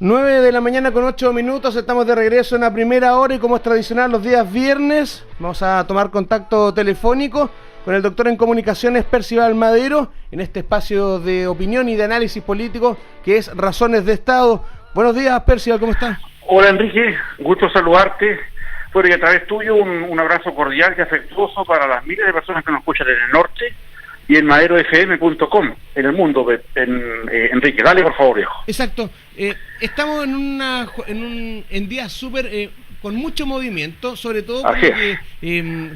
9 de la mañana con 8 minutos, estamos de regreso en la primera hora y como es tradicional los días viernes, vamos a tomar contacto telefónico con el doctor en comunicaciones Percival Madero en este espacio de opinión y de análisis político que es Razones de Estado. Buenos días, Percival, ¿cómo estás? Hola, Enrique, gusto saludarte. Bueno, y a través tuyo un abrazo cordial y afectuoso para las miles de personas que nos escuchan en el norte y en maderofm.com, en el mundo. Enrique, dale por favor, viejo. Exacto. Estamos en días súper con mucho movimiento, sobre todo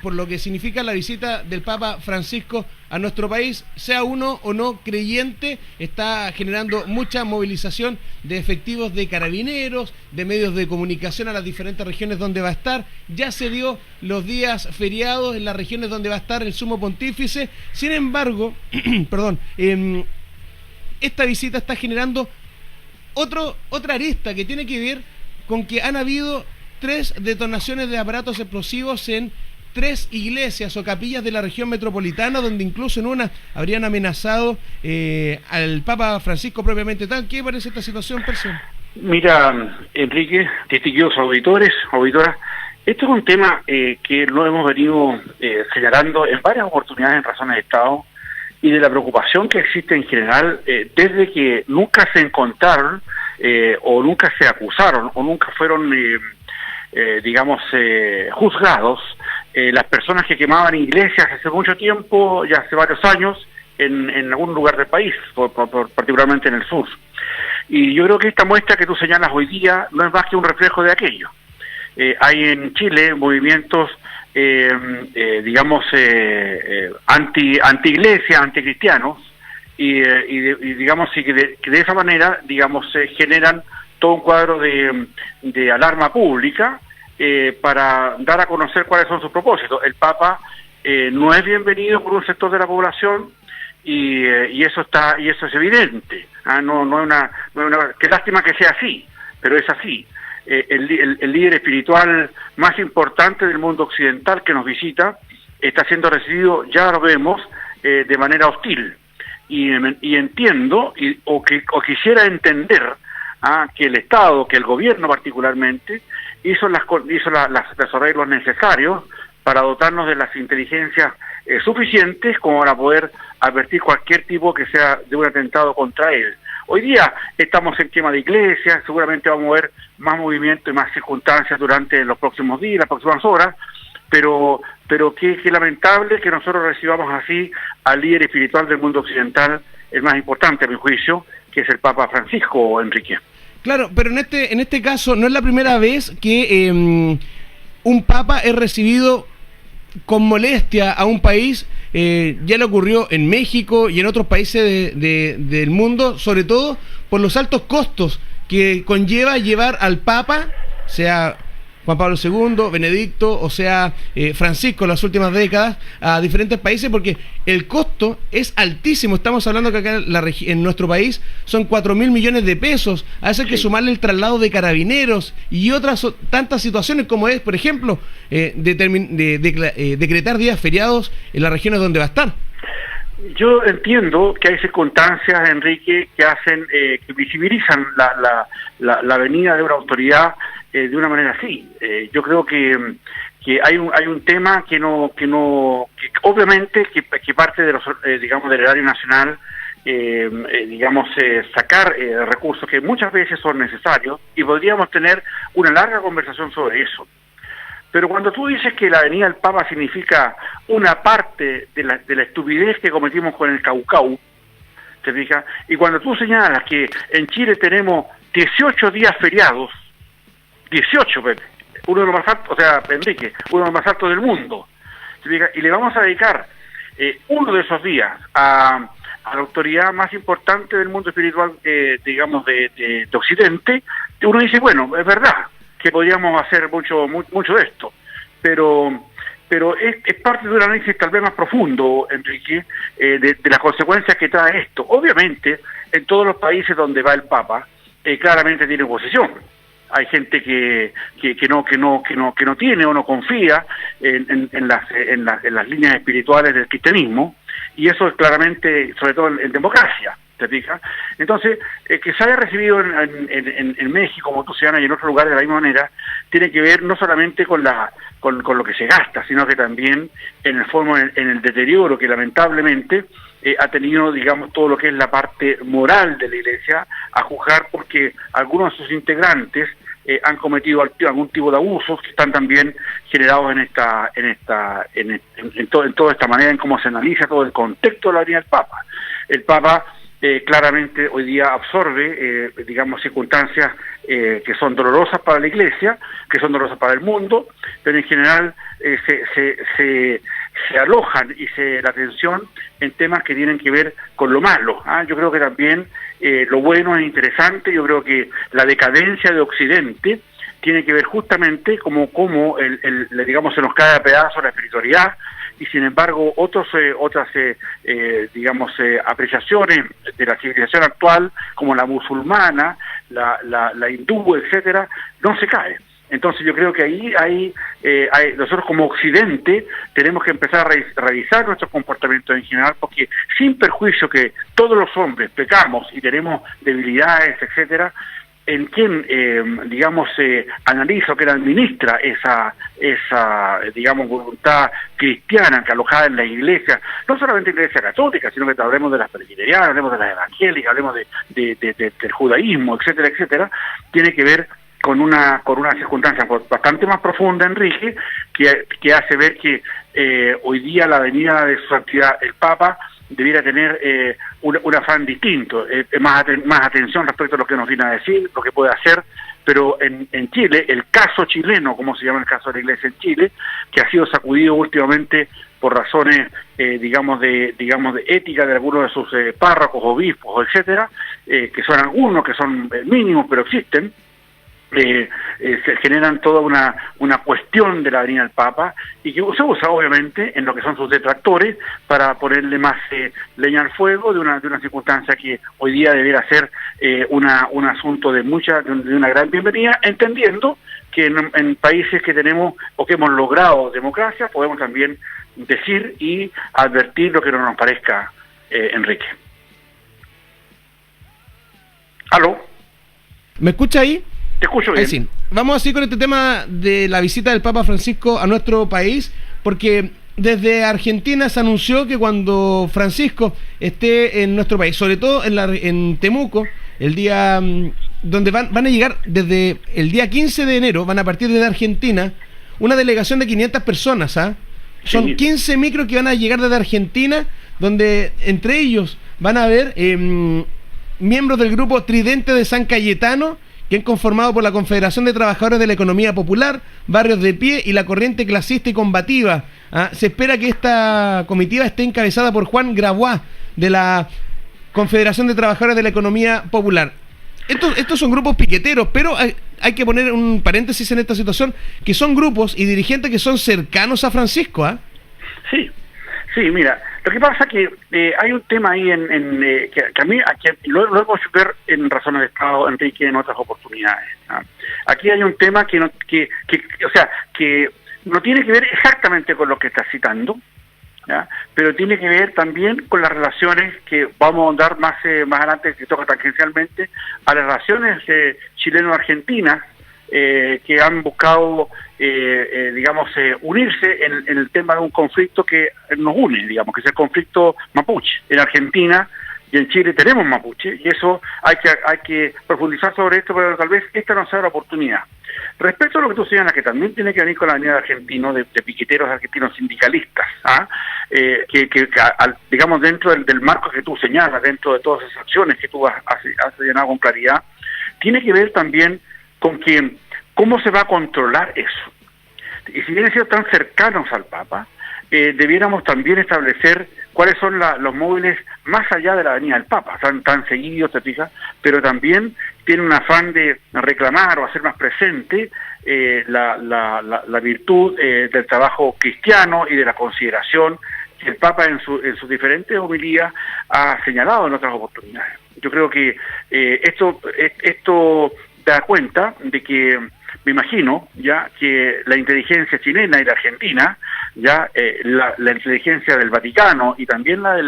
por lo que significa la visita del Papa Francisco a nuestro país, sea uno o no creyente, está generando mucha movilización de efectivos de carabineros, de medios de comunicación a las diferentes regiones donde va a estar. Ya se dio los días feriados en las regiones donde va a estar el sumo pontífice. Sin embargo, esta visita está generando otra arista que tiene que ver con que han habido 3 detonaciones de aparatos explosivos en 3 iglesias o capillas de la región metropolitana, donde incluso en una habrían amenazado al Papa Francisco propiamente tal. ¿Qué parece esta situación, Percival? Mira, Enrique, distinguidos auditoras, esto es un tema que lo hemos venido señalando en varias oportunidades en Razones de Estado y de la preocupación que existe en general desde que nunca se encontraron o nunca se acusaron o nunca fueron juzgados las personas que quemaban iglesias hace mucho tiempo, ya hace varios años, en algún lugar del país, particularmente en el sur. Y yo creo que esta muestra que tú señalas hoy día no es más que un reflejo de aquello. Hay en Chile movimientos, anti-iglesia, anticristianos, y que de esa manera, generan todo un cuadro de alarma pública para dar a conocer cuáles son sus propósitos. El Papa no es bienvenido por un sector de la población y eso es evidente. Qué lástima que sea así, pero es así. El líder espiritual más importante del mundo occidental que nos visita está siendo recibido, ya lo vemos, de manera hostil. Y entiendo, o quisiera entender, que el Estado, que el gobierno particularmente, hizo los arreglos necesarios para dotarnos de las inteligencias suficientes como para poder advertir cualquier tipo que sea de un atentado contra él. Hoy día estamos en quema de iglesias, seguramente vamos a ver más movimiento y más circunstancias durante los próximos días, las próximas horas, pero qué lamentable que nosotros recibamos así al líder espiritual del mundo occidental, el más importante a mi juicio, que es el Papa Francisco, Enrique. Claro, pero en este caso no es la primera vez que un Papa es recibido con molestia a un país. Ya le ocurrió en México y en otros países del mundo, sobre todo por los altos costos que conlleva llevar al Papa, sea Juan Pablo II, Benedicto, o sea Francisco en las últimas décadas, a diferentes países, porque el costo es altísimo. Estamos hablando que acá en nuestro país son 4.000 millones de pesos. A eso hay que sumarle el traslado de carabineros y otras tantas situaciones como es, por ejemplo, decretar días feriados en las regiones donde va a estar. Yo entiendo que hay circunstancias, Enrique, que hacen, que visibilizan la venida de una autoridad de una manera así. Yo creo que hay un tema que obviamente que parte de los del erario nacional, sacar recursos que muchas veces son necesarios y podríamos tener una larga conversación sobre eso. Pero cuando tú dices que la venida del Papa significa una parte de la estupidez que cometimos con el Caucau, ¿te fijas? Y cuando tú señalas que en Chile tenemos 18 días feriados, 18, Pepe, uno de los más altos, Enrique, uno de los más altos del mundo, ¿te fijas? Y le vamos a dedicar uno de esos días a la autoridad más importante del mundo espiritual, de Occidente. Uno dice, bueno, es verdad que podríamos hacer mucho de esto, pero es parte de un análisis tal vez más profundo, Enrique, de las consecuencias que trae esto. Obviamente, en todos los países donde va el Papa, claramente tiene oposición. Hay gente que no tiene o no confía en las líneas espirituales del cristianismo, y eso es claramente, sobre todo en democracia. ¿te fijas? Entonces, que se haya recibido en México, como tú señalas, y en otros lugares de la misma manera, tiene que ver no solamente con lo que se gasta, sino que también en el fondo, en el deterioro que lamentablemente ha tenido, digamos, todo lo que es la parte moral de la Iglesia, a juzgar porque algunos de sus integrantes han cometido algún tipo de abusos que están también generados en toda esta manera en cómo se analiza todo el contexto de la venida del Papa. El Papa claramente hoy día absorbe, digamos, circunstancias que son dolorosas para la Iglesia, que son dolorosas para el mundo, pero en general se alojan la atención en temas que tienen que ver con lo malo. Yo creo que también lo bueno es interesante. Yo creo que la decadencia de Occidente tiene que ver justamente como digamos, se nos cae a pedazos la espiritualidad, y sin embargo otras digamos, apreciaciones de la civilización actual, como la musulmana, la hindú, etcétera, no se cae. Entonces yo creo que ahí nosotros como Occidente tenemos que empezar a revisar nuestros comportamientos en general, porque sin perjuicio que todos los hombres pecamos y tenemos debilidades, etcétera, en quien, digamos, analiza o que administra esa digamos, voluntad cristiana que alojada en la Iglesia, no solamente en la Iglesia católica, sino que hablemos de las presbiterianas, hablemos de las evangélicas, hablemos del judaísmo, etcétera, etcétera, tiene que ver con una circunstancia bastante más profunda, Enrique, que hace ver que hoy día la venida de su santidad el Papa debiera tener un afán distinto, más atención respecto a lo que nos viene a decir, lo que puede hacer, pero en Chile, el caso chileno, como se llama el caso de la Iglesia en Chile, que ha sido sacudido últimamente por razones, digamos de ética de algunos de sus párrocos, obispos, etcétera, que son algunos, que son mínimos, pero existen. Se generan toda una cuestión de la venida del Papa, y que se usa obviamente en lo que son sus detractores para ponerle más leña al fuego de una circunstancia que hoy día debiera ser un asunto de una gran bienvenida, entendiendo que en países que tenemos o que hemos logrado democracia podemos también decir y advertir lo que no nos parezca, Enrique. ¿Aló? ¿Me escucha ahí? Te escucho bien. Sí. Vamos así con este tema de la visita del Papa Francisco a nuestro país, porque desde Argentina se anunció que cuando Francisco esté en nuestro país, sobre todo en Temuco, el día donde van a llegar desde el día 15 de enero, van a partir desde Argentina, una delegación de 500 personas, Son 15 micros que van a llegar desde Argentina, donde entre ellos van a haber miembros del grupo Tridente de San Cayetano, que han conformado por la Confederación de Trabajadores de la Economía Popular, Barrios de Pie y la Corriente Clasista y Combativa. Se espera que esta comitiva esté encabezada por Juan Grabois, de la Confederación de Trabajadores de la Economía Popular. Estos son grupos piqueteros, pero hay que poner un paréntesis en esta situación, que son grupos y dirigentes que son cercanos a Francisco. Sí, mira, lo que pasa es que hay un tema ahí que a mí lo hemos ver en Razones de Estado, Enrique, en otras oportunidades. Aquí hay un tema que no tiene que ver exactamente con lo que estás citando, pero tiene que ver también con las relaciones que vamos a ahondar más adelante, que toca tangencialmente, a las relaciones chileno-argentinas, que han buscado, digamos, unirse en el tema de un conflicto que nos une, digamos, que es el conflicto mapuche. En Argentina y en Chile tenemos mapuche, y eso hay que profundizar sobre esto, pero tal vez esta no sea la oportunidad. Respecto a lo que tú señalas, que también tiene que venir con la venida de argentinos, de piqueteros argentinos sindicalistas, digamos, dentro del marco que tú señalas, dentro de todas esas acciones que tú has señalado con claridad, tiene que ver también con cómo se va a controlar eso. Y si bien han sido tan cercanos al Papa, debiéramos también establecer cuáles son los móviles más allá de la venida del Papa, tan seguidos, te fijas, pero también tiene un afán de reclamar o hacer más presente la virtud del trabajo cristiano y de la consideración que el Papa en sus diferentes homilías ha señalado en otras oportunidades. Yo creo que esto da cuenta de que, me imagino, ya que la inteligencia chilena y la argentina, ya la inteligencia del Vaticano y también la de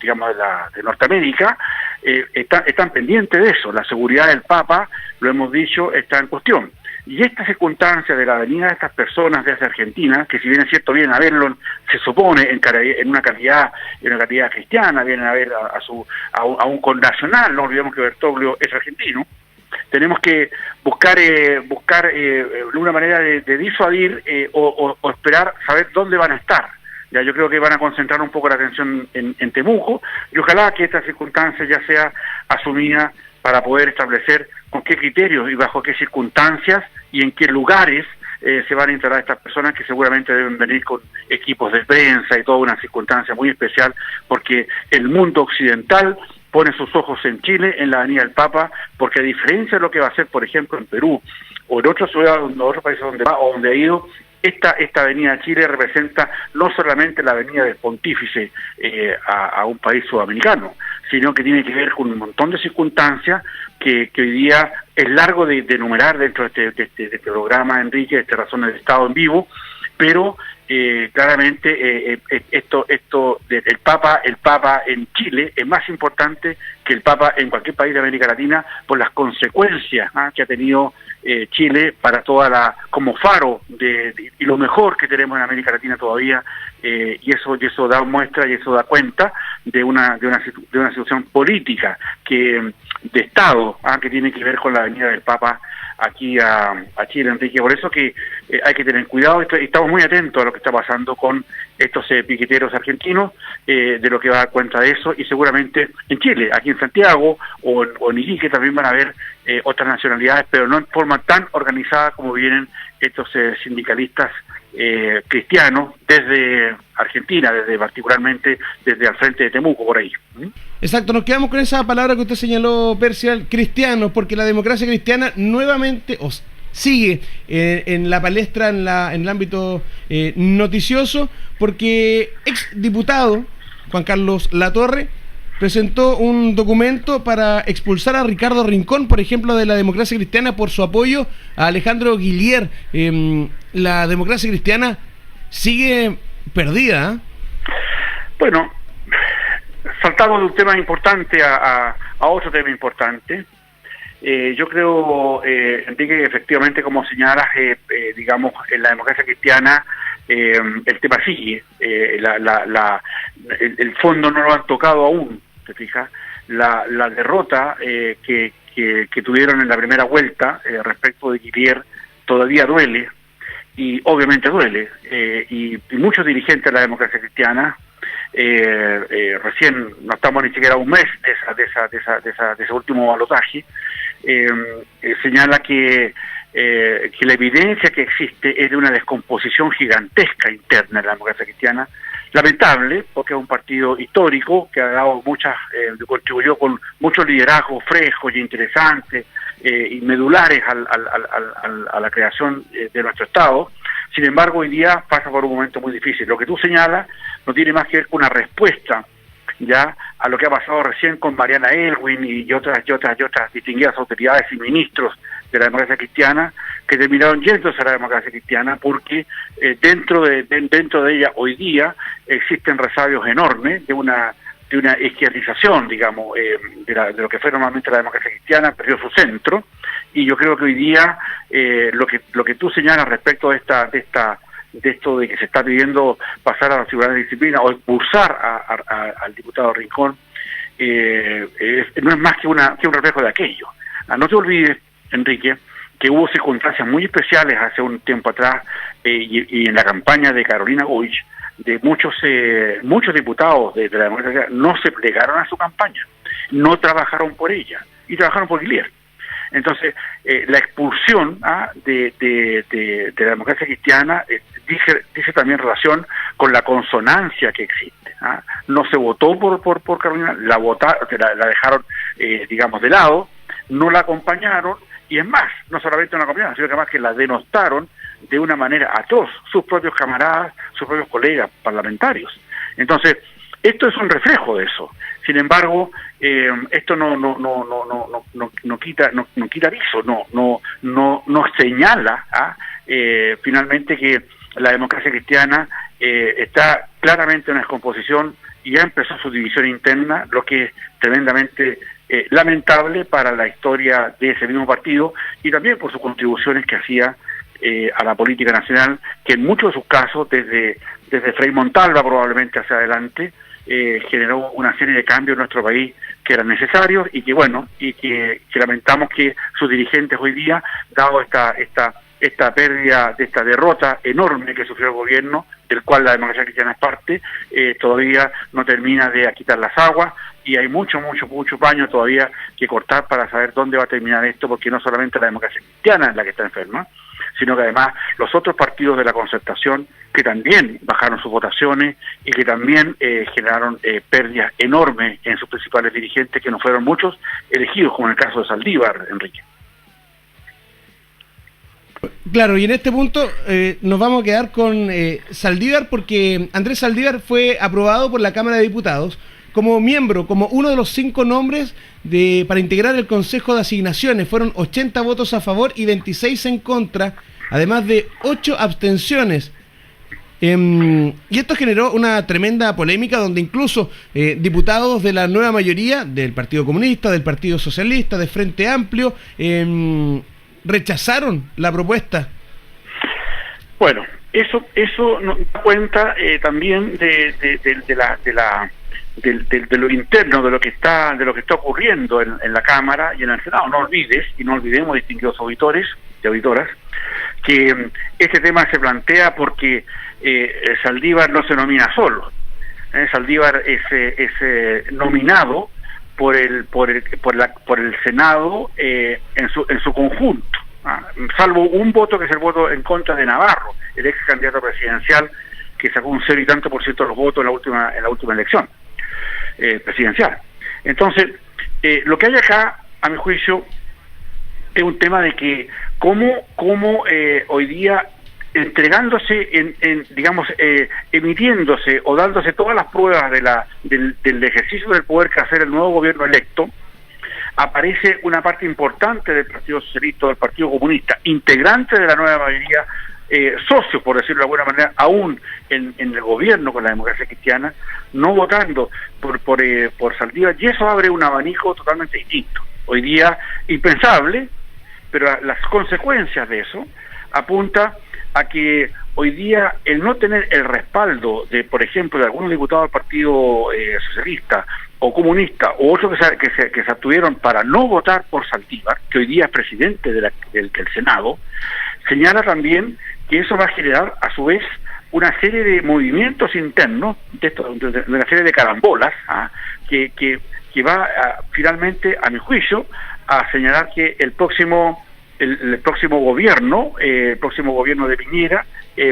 digamos, de Norteamérica, están pendientes de eso. La seguridad del Papa, lo hemos dicho, está en cuestión. Y esta circunstancia de la venida de estas personas desde Argentina, que si bien es cierto vienen a verlo, se supone en una calidad cristiana, vienen a ver a un connacional, no olvidemos que Bertoglio es argentino, tenemos que buscar una manera de disuadir o esperar saber dónde van a estar. Ya, yo creo que van a concentrar un poco la atención en Temuco, y ojalá que esta circunstancia ya sea asumida para poder establecer con qué criterios y bajo qué circunstancias y en qué lugares se van a instalar estas personas, que seguramente deben venir con equipos de prensa y toda una circunstancia muy especial, porque el mundo occidental pone sus ojos en Chile, en la Avenida del Papa, porque a diferencia de lo que va a hacer, por ejemplo, en Perú o en otras ciudades, otros países donde va o donde ha ido, esta Avenida de Chile representa no solamente la Avenida del Pontífice a un país sudamericano, sino que tiene que ver con un montón de circunstancias que hoy día es largo de enumerar dentro de este programa, Enrique, de este Razones de Estado en Vivo, pero claramente el Papa en Chile es más importante que el Papa en cualquier país de América Latina por las consecuencias que ha tenido Chile para como faro y lo mejor que tenemos en América Latina todavía, y eso da muestra y eso da cuenta de una situación política de Estado que tiene que ver con la venida del Papa aquí a Chile, Enrique. Por eso que hay que tener cuidado, y estamos muy atentos a lo que está pasando con estos piqueteros argentinos, de lo que va a dar cuenta de eso, y seguramente en Chile, aquí en Santiago o en Iquique también van a haber otras nacionalidades, pero no en forma tan organizada como vienen estos sindicalistas cristianos desde Argentina, particularmente desde al frente de Temuco, por ahí. Exacto, nos quedamos con esa palabra que usted señaló, Percival, cristianos, porque la democracia cristiana nuevamente sigue en la palestra, en el ámbito noticioso, porque exdiputado Juan Carlos Latorre presentó un documento para expulsar a Ricardo Rincón, por ejemplo, de la democracia cristiana por su apoyo a Alejandro Guillier. La democracia cristiana sigue perdida. Bueno, saltamos de un tema importante a otro tema importante. Yo creo, Enrique, que efectivamente, como señalas, digamos, en la democracia cristiana el tema sigue. El fondo no lo han tocado aún, ¿te fijas? La derrota que tuvieron en la primera vuelta respecto de Guillier todavía duele, y obviamente duele, y muchos dirigentes de la democracia cristiana, recién no estamos ni siquiera a un mes de ese último balotaje, señala que la evidencia que existe es de una descomposición gigantesca interna en la democracia cristiana, lamentable, porque es un partido histórico que ha dado contribuyó con muchos liderazgos frescos y interesantes y medulares a la creación de nuestro Estado. Sin embargo, hoy día pasa por un momento muy difícil. Lo que tú señalas no tiene más que ver con una respuesta ya a lo que ha pasado recién con Mariana Elwin y otras distinguidas autoridades y ministros de la democracia cristiana, que terminaron yéndose a la democracia cristiana porque dentro de ella hoy día existen resabios enormes de una izquierdización, digamos, de lo que fue normalmente la democracia cristiana, perdió su centro, y yo creo que hoy día lo que tú señalas respecto de esto de que se está pidiendo pasar a la figura de disciplina o expulsar al diputado Rincón, no es más que un reflejo de aquello. No te olvides, Enrique, que hubo circunstancias muy especiales hace un tiempo atrás y en la campaña de Carolina Goich, de muchos diputados de la democracia no se plegaron a su campaña, no trabajaron por ella y trabajaron por Guillier. Entonces, la expulsión de la democracia cristiana dice también relación con la consonancia que existe. No se votó por Carolina, la dejaron, digamos, de lado, no la acompañaron, y es más, no solamente no la acompañaron, sino que además que la denostaron de una manera atroz sus propios camaradas, sus propios colegas parlamentarios. Entonces, esto es un reflejo de eso. Sin embargo, esto no quita aviso, no señala finalmente que la democracia cristiana está claramente en una descomposición y ya empezó su división interna, lo que es tremendamente lamentable para la historia de ese mismo partido y también por sus contribuciones que hacía a la política nacional, que en muchos de sus casos, desde Frei Montalva probablemente hacia adelante, generó una serie de cambios en nuestro país que eran necesarios y que bueno, y que lamentamos que sus dirigentes hoy día, dado esta pérdida, de esta derrota enorme que sufrió el gobierno, del cual la democracia cristiana es parte, todavía no termina de quitar las aguas y hay mucho paño todavía que cortar para saber dónde va a terminar esto, porque no solamente la democracia cristiana es la que está enferma, sino que además los otros partidos de la concertación que también bajaron sus votaciones y que también generaron pérdidas enormes en sus principales dirigentes, que no fueron muchos elegidos, como en el caso de Saldívar, Enrique. Claro, y en este punto nos vamos a quedar con Saldívar, porque Andrés Saldívar fue aprobado por la Cámara de Diputados como miembro, como uno de los 5 nombres para integrar el Consejo de Asignaciones. Fueron 80 votos a favor y 26 en contra, además de 8 abstenciones. Y esto generó una tremenda polémica donde incluso diputados de la nueva mayoría, del Partido Comunista, del Partido Socialista, de Frente Amplio, rechazaron la propuesta. Bueno, eso nos da cuenta también de lo interno, de lo que está ocurriendo en la Cámara y en el Senado. No olvidemos, distinguidos auditores y auditoras, que este tema se plantea porque Saldívar no se nomina solo. Saldívar es nominado por el Senado en su conjunto, salvo un voto que es el voto en contra de Navarro, el ex candidato presidencial, que sacó un 0 y tanto por ciento de los votos en la última elección presidencial. Entonces, lo que hay acá, a mi juicio, es un tema de que cómo hoy día, entregándose, emitiéndose o dándose todas las pruebas del ejercicio del poder que hacer el nuevo gobierno electo, aparece una parte importante del Partido Socialista, del Partido Comunista, integrante de la nueva mayoría, socios, por decirlo de alguna manera, aún en el gobierno con la democracia cristiana, no votando por Saldívar, y eso abre un abanico totalmente distinto. Hoy día, impensable, pero las consecuencias de eso apunta a que hoy día el no tener el respaldo de, por ejemplo, de algunos diputados del Partido Socialista o Comunista, o otros que se abstuvieron para no votar por Saldívar, que hoy día es presidente del Senado, señala también que eso va a generar, a su vez, una serie de movimientos internos, de una serie de carambolas, que va finalmente, a mi juicio, a señalar que el próximo gobierno de Piñera,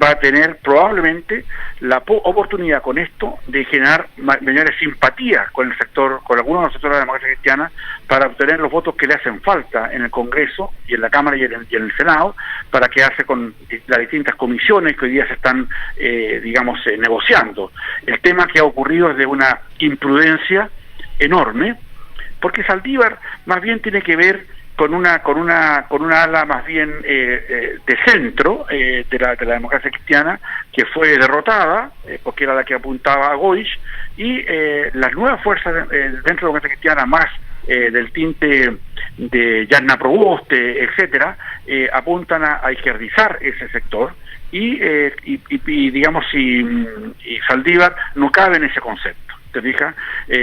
va a tener probablemente la oportunidad con esto de generar mayores simpatías con el sector, con algunos de los sectores de la democracia cristiana, para obtener los votos que le hacen falta en el Congreso y en la Cámara y en el Senado, para quedarse con las distintas comisiones que hoy día se están negociando. El tema que ha ocurrido es de una imprudencia enorme, porque Saldívar más bien tiene que ver con una ala más bien de centro de la democracia cristiana, que fue derrotada porque era la que apuntaba a Goich, y las nuevas fuerzas dentro de la democracia cristiana, más del tinte de Yarna Proboste, etcétera, apuntan a izquierdizar ese sector, y Saldívar no cabe en ese concepto. ¿Te fijas?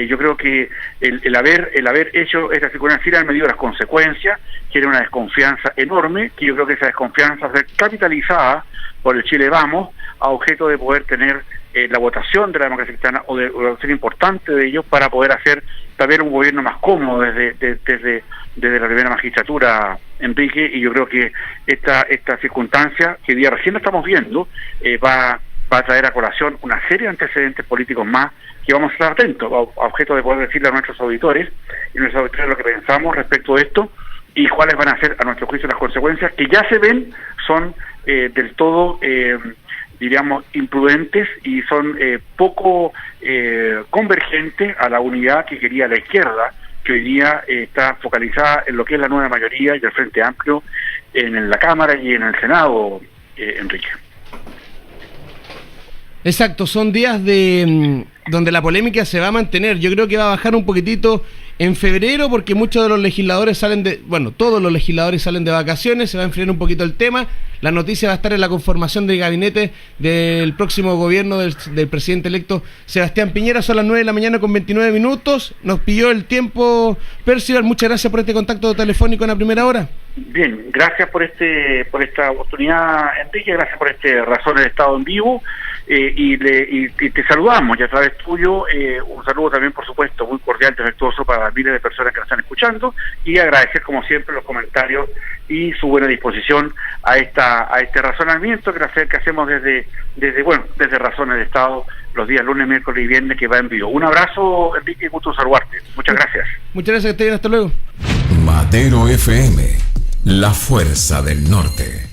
Yo creo que el haber hecho esta circunstancia han medido las consecuencias, tiene una desconfianza enorme, que yo creo que esa desconfianza va a ser capitalizada por el Chile Vamos, a objeto de poder tener la votación de la democracia cristiana, o de una votación importante de ellos, para poder hacer también un gobierno más cómodo desde la primera magistratura, Enrique. Y yo creo que esta circunstancia, que día recién estamos viendo, va a traer a colación una serie de antecedentes políticos más, que vamos a estar atentos, a objeto de poder decirle a nuestros auditores lo que pensamos respecto de esto, y cuáles van a ser, a nuestro juicio, las consecuencias que ya se ven son del todo, imprudentes, y son poco convergentes a la unidad que quería la izquierda, que hoy día está focalizada en lo que es la nueva mayoría y el Frente Amplio en la Cámara y en el Senado, Enrique. Exacto, son días de donde la polémica se va a mantener. Yo creo que va a bajar un poquitito en febrero porque muchos de los legisladores todos los legisladores salen de vacaciones, se va a enfriar un poquito el tema. La noticia va a estar en la conformación del gabinete del próximo gobierno del presidente electo Sebastián Piñera. Son las 9 de la mañana con 29 minutos. Nos pilló el tiempo, Percival. Muchas gracias por este contacto telefónico en la primera hora. Bien, gracias por esta oportunidad, Enrique, gracias por Razones de Estado en Vivo, y te saludamos, y a través tuyo, un saludo también, por supuesto, muy cordial y respetuoso para las miles de personas que nos están escuchando, y agradecer, como siempre, los comentarios y su buena disposición a este razonamiento que hacemos desde Razones de Estado los días lunes, miércoles y viernes, que va en vivo. Un abrazo, Enrique, gusto saludarte. Muchas gracias. Muchas gracias, que esté bien, hasta luego. Madero FM, la fuerza del norte.